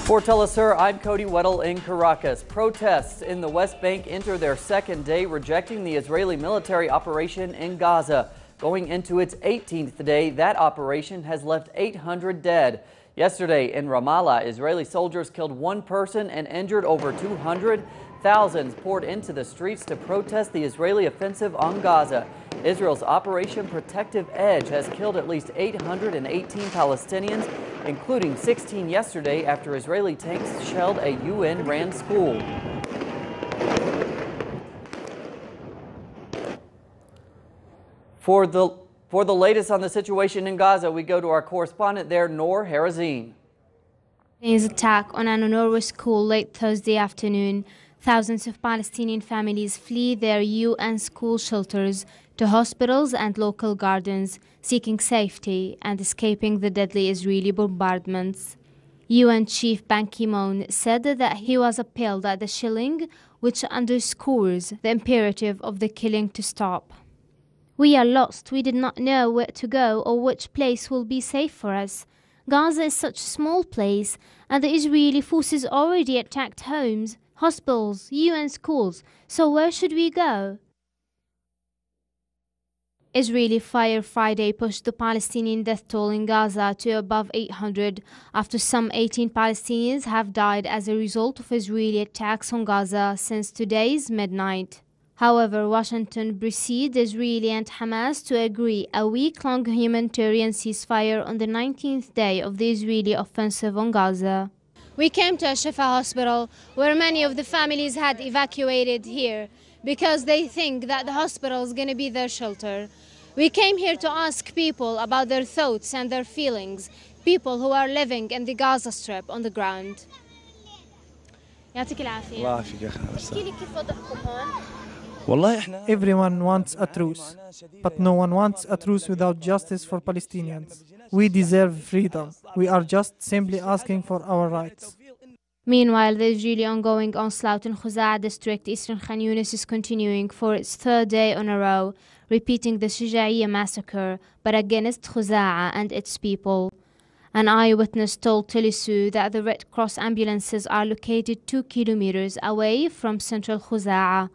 For Telesur, I'm Cody Weddle in Caracas. Protests in the West Bank enter their second day, rejecting the Israeli military operation in Gaza. Going into its 18th day, that operation has left 800 dead. Yesterday in Ramallah, Israeli soldiers killed one person and injured over 200. Thousands poured into the streets to protest the Israeli offensive on Gaza. Israel's Operation Protective Edge has killed at least 818 Palestinians, including 16 yesterday after Israeli tanks shelled a UN-ran school. For the latest on the situation in Gaza, we go to our correspondent there, Noor Harazin. Israel's attack on an UNRWA school late Thursday afternoon. Thousands of Palestinian families flee their UN school shelters to hospitals and local gardens, seeking safety and escaping the deadly Israeli bombardments. UN Chief Ban Ki-moon said that he was appalled at the shelling, which underscores the imperative of the killing to stop. "We are lost. We did not know where to go or which place will be safe for us. Gaza is such a small place, and the Israeli forces already attacked homes, hospitals, UN schools, so where should we go?" Israeli fire Friday pushed the Palestinian death toll in Gaza to above 800 after some 18 Palestinians have died as a result of Israeli attacks on Gaza since today's midnight. However, Washington pressed Israeli and Hamas to agree a week-long humanitarian ceasefire on the 19th day of the Israeli offensive on Gaza. We came to a Shifa hospital where many of the families had evacuated here because they think that the hospital is going to be their shelter. We came here to ask people about their thoughts and their feelings, people who are living in the Gaza Strip on the ground. Everyone wants a truce, but no one wants a truce without justice for Palestinians. We deserve freedom. We are just simply asking for our rights. Meanwhile, the Israeli ongoing onslaught in Khuza'a district, eastern Khan Yunis, is continuing for its third day in a row, repeating the Shuja'iyya massacre, but against Khuza'a and its people. An eyewitness told Telesu that the Red Cross ambulances are located 2 kilometers away from central Khuza'a.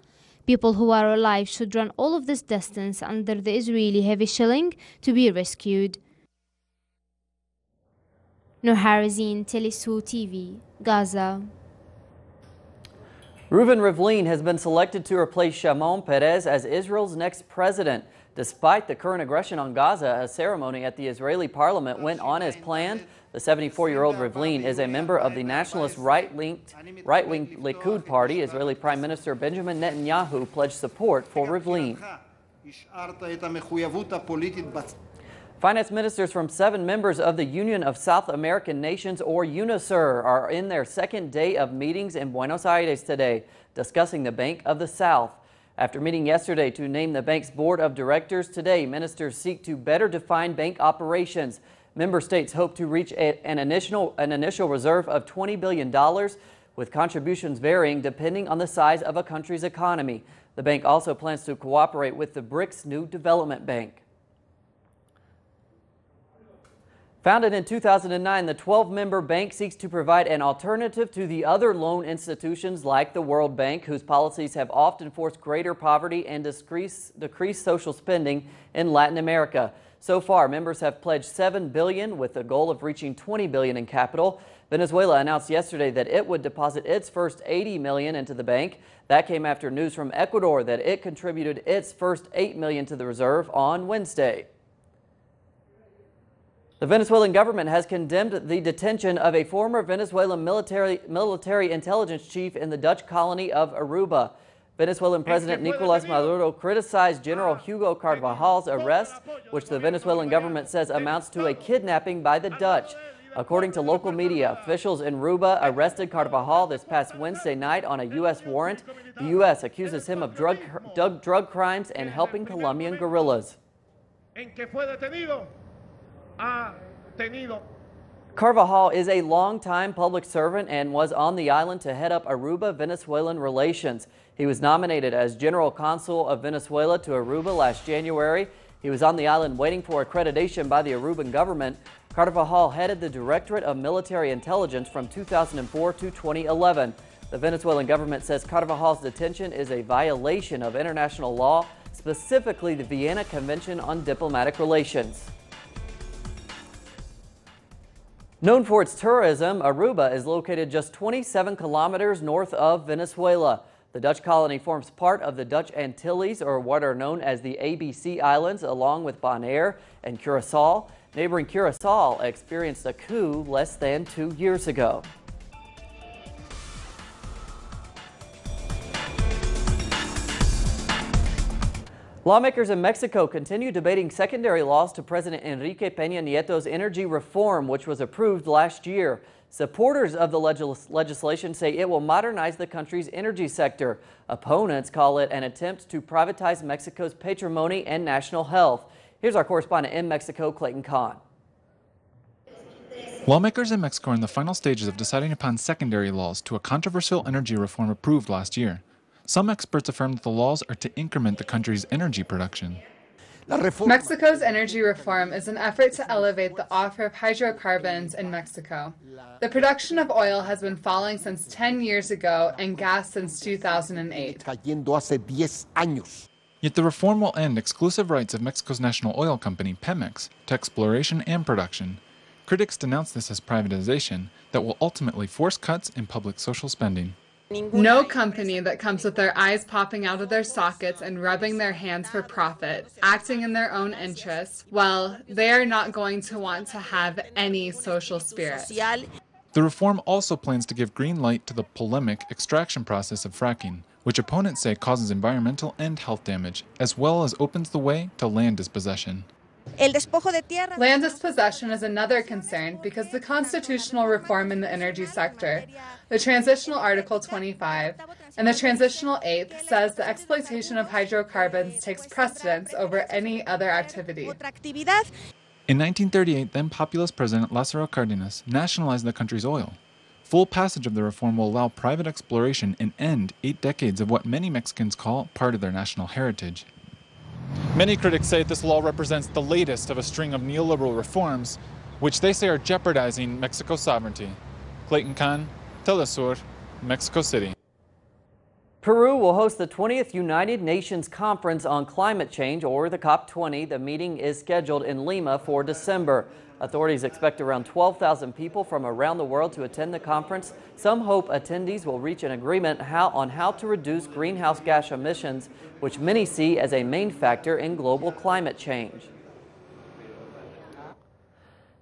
People who are alive should run all of this distance under the Israeli heavy shelling to be rescued. Noor Harazin, Telesu TV, Gaza. Reuven Rivlin has been selected to replace Shimon Peres as Israel's next president. Despite the current aggression on Gaza, a ceremony at the Israeli parliament went on as planned. The 74-year-old Rivlin is a member of the nationalist right-wing Likud party. Israeli Prime Minister Benjamin Netanyahu pledged support for Rivlin. Finance ministers from 7 members of the Union of South American Nations, or UNASUR, are in their second day of meetings in Buenos Aires today, discussing the Bank of the South. After meeting yesterday to name the bank's board of directors, today ministers seek to better define bank operations. Member states hope to reach an initial reserve of $20 billion, with contributions varying depending on the size of a country's economy. The bank also plans to cooperate with the BRICS New Development Bank. Founded in 2009, the 12-member bank seeks to provide an alternative to the other loan institutions like the World Bank, whose policies have often forced greater poverty and decreased social spending in Latin America. So far, members have pledged $7 billion with a goal of reaching $20 billion in capital. Venezuela announced yesterday that it would deposit its first $80 million into the bank. That came after news from Ecuador that it contributed its first $8 million to the reserve on Wednesday. The Venezuelan government has condemned the detention of a former Venezuelan military intelligence chief in the Dutch colony of Aruba. Venezuelan President Nicolas Maduro criticized General Hugo Carvajal's arrest, which the Venezuelan government says amounts to a kidnapping by the Dutch. According to local media, officials in Aruba arrested Carvajal this past Wednesday night on a U.S. warrant. The U.S. accuses him of drug crimes and helping Colombian guerrillas. Carvajal is a longtime public servant and was on the island to head up Aruba-Venezuelan relations. He was nominated as General Consul of Venezuela to Aruba last January. He was on the island waiting for accreditation by the Aruban government. Carvajal headed the Directorate of Military Intelligence from 2004 to 2011. The Venezuelan government says Carvajal's detention is a violation of international law, specifically the Vienna Convention on Diplomatic Relations. Known for its tourism, Aruba is located just 27 kilometers north of Venezuela. The Dutch colony forms part of the Dutch Antilles, or what are known as the ABC Islands, along with Bonaire and Curacao. Neighboring Curacao experienced a coup less than 2 years ago. Lawmakers in Mexico continue debating secondary laws to President Enrique Peña Nieto's energy reform, which was approved last year. Supporters of the legislation say it will modernize the country's energy sector. Opponents call it an attempt to privatize Mexico's patrimony and national health. Here's our correspondent in Mexico, Clayton Kahn. Lawmakers in Mexico are in the final stages of deciding upon secondary laws to a controversial energy reform approved last year. Some experts affirm that the laws are to increment the country's energy production. Mexico's energy reform is an effort to elevate the offer of hydrocarbons in Mexico. The production of oil has been falling since 10 years ago and gas since 2008. Yet the reform will end exclusive rights of Mexico's national oil company, Pemex, to exploration and production. Critics denounce this as privatization that will ultimately force cuts in public social spending. No company that comes with their eyes popping out of their sockets and rubbing their hands for profit, acting in their own interests, well, they are not going to want to have any social spirit. The reform also plans to give green light to the polemic extraction process of fracking, which opponents say causes environmental and health damage, as well as opens the way to land dispossession. Land dispossession is another concern because the constitutional reform in the energy sector, the Transitional Article 25, and the Transitional 8th says the exploitation of hydrocarbons takes precedence over any other activity. In 1938, then populist President Lázaro Cárdenas nationalized the country's oil. Full passage of the reform will allow private exploration and end 8 decades of what many Mexicans call part of their national heritage. Many critics say this law represents the latest of a string of neoliberal reforms, which they say are jeopardizing Mexico's sovereignty. Clayton Kahn, Telesur, Mexico City. Peru will host the 20th United Nations Conference on Climate Change, or the COP20. The meeting is scheduled in Lima for December. Authorities expect around 12,000 people from around the world to attend the conference. Some hope attendees will reach an agreement on how to reduce greenhouse gas emissions, which many see as a main factor in global climate change.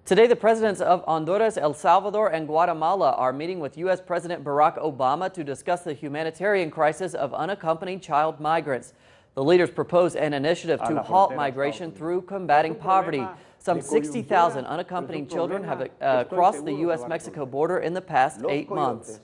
Today, the presidents of Honduras, El Salvador, and Guatemala are meeting with U.S. President Barack Obama to discuss the humanitarian crisis of unaccompanied child migrants. The leaders propose an initiative to halt migration through combating poverty. Some 60,000 unaccompanied children have crossed the U.S.-Mexico border in the past 8 months.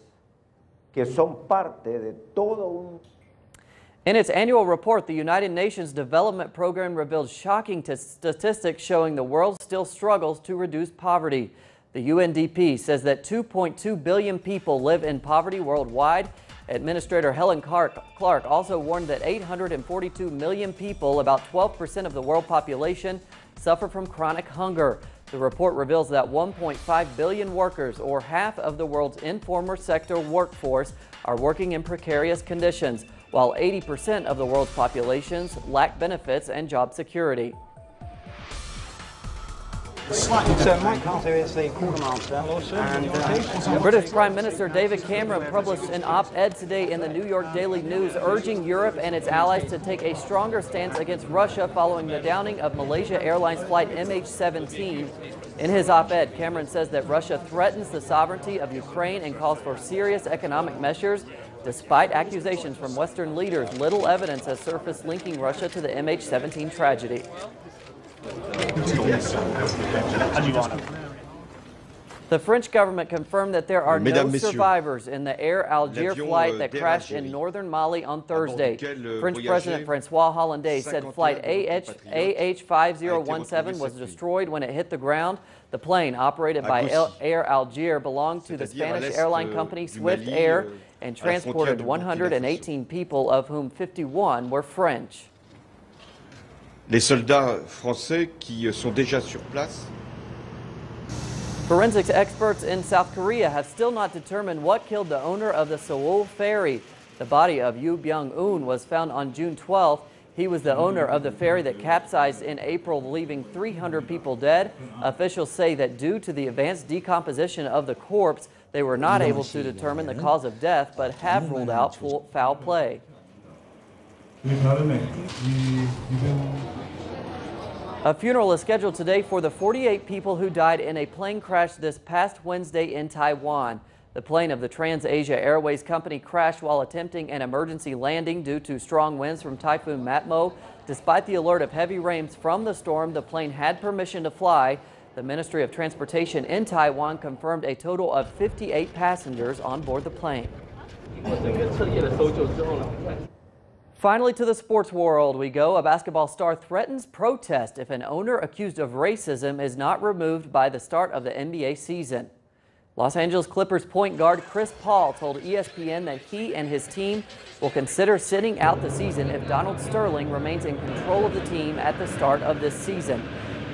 In its annual report, the United Nations Development Program reveals shocking statistics showing the world still struggles to reduce poverty. The UNDP says that 2.2 billion people live in poverty worldwide. Administrator Helen Clark also warned that 842 million people, about 12% of the world population, suffer from chronic hunger. The report reveals that 1.5 billion workers, or half of the world's informal sector workforce, are working in precarious conditions, while 80% of the world's populations lack benefits and job security. British Prime Minister David Cameron published an op-ed today in the New York Daily News urging Europe and its allies to take a stronger stance against Russia following the downing of Malaysia Airlines flight MH17. In his op-ed, Cameron says that Russia threatens the sovereignty of Ukraine and calls for serious economic measures. Despite accusations from Western leaders, little evidence has surfaced linking Russia to the MH17 tragedy. The French government confirmed that there are no survivors in the Air Algiers flight that crashed in northern Mali on Thursday. French President François Hollande said flight AH5017 was destroyed when it hit the ground. The plane, operated by Air Algiers, belonged to the Spanish airline company Swift Air and transported 118 people, of whom 51 were French. Les soldats français qui sont déjà sur place Forensics experts in South Korea have still not determined what killed the owner of the Seoul ferry. The body of Yoo Byung-un was found on June 12th. He was the owner of the ferry that capsized in April, leaving 300 people dead. Officials say that due to the advanced decomposition of the corpse, they were not able to determine the cause of death, but have ruled out foul play. A funeral is scheduled today for the 48 people who died in a plane crash this past Wednesday in Taiwan. The plane of the Trans-Asia Airways company crashed while attempting an emergency landing due to strong winds from Typhoon Matmo. Despite the alert of heavy rains from the storm, the plane had permission to fly. The Ministry of Transportation in Taiwan confirmed a total of 58 passengers on board the plane. Finally, to the sports world we go. A basketball star threatens protest if an owner accused of racism is not removed by the start of the NBA season. Los Angeles Clippers point guard Chris Paul told ESPN that he and his team will consider sitting out the season if Donald Sterling remains in control of the team at the start of this season.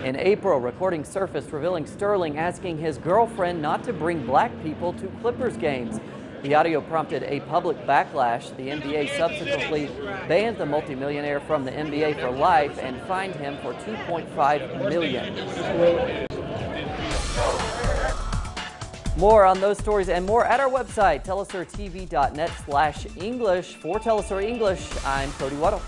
In April, recordings surfaced revealing Sterling asking his girlfriend not to bring black people to Clippers games. The audio prompted a public backlash. The NBA subsequently banned the multimillionaire from the NBA for life and fined him for $2.5 million. More on those stories and more at our website, telesurtv.net/English. For Telesur English, I'm Cody Weddle.